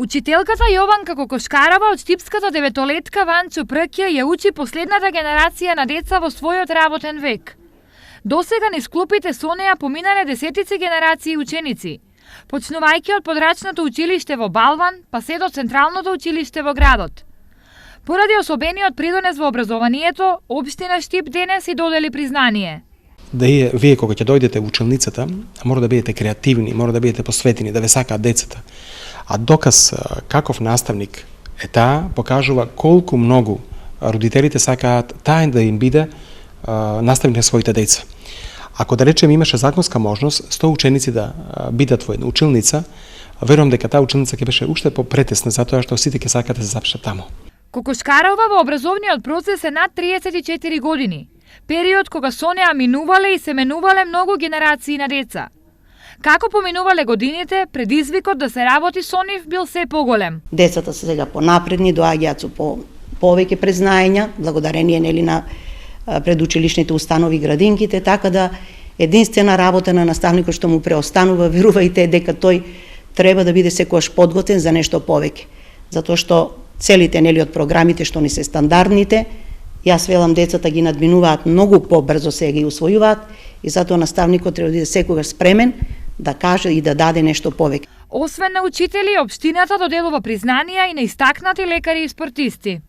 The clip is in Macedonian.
Учителката Јованка Кокошкарова од Штипската деветолетка Ванчо Прќја ја учи последната генерација на деца во својот работен век. Досега низ клупите со неа поминале десетици генерации ученици, почнувајќи од подрачното училиште во Балван, па се до Централното училиште во градот. Поради особениот придонес во образованието, општина Штип денес и додели признание. Вие кога ќе дојдете во училницата, мора да бидете креативни, мора да бидете посветени, да ве сакаат децата. А доказ каков наставник е таа, покажува колку многу родителите сакаат таа да им биде наставник на своите деца. Ако да речем имаше законска можност 100 ученици да бидат во една училница, верувам дека таа училница ќе беше уште попретесна затоа што сите ќе сакаат да се запишат таму. Кокошкарова во образовниот процес е над 34 години. Период кога со неа минувале и се менувале многу генерации на деца. Како поминувале годините, предизвикот да се работи со нив бил се поголем. Децата се сега понапредни, доаѓаат со повеќе признаења, благодарение нели на предучилишните установи, градинките, така да единствена работа на наставникот што му преостанува, верувајте, дека тој треба да биде секогаш подготвен за нешто повеќе. Затоа што целите нели од програмите што ни се стандардните, јас велам децата ги надминуваат многу побрзо сега ги усвојуваат и затоа наставникот треба да биде секогаш спремен да каже и да даде нешто повеќе. Освен на учители, општината доделува признанија и на истакнати лекари и спортисти.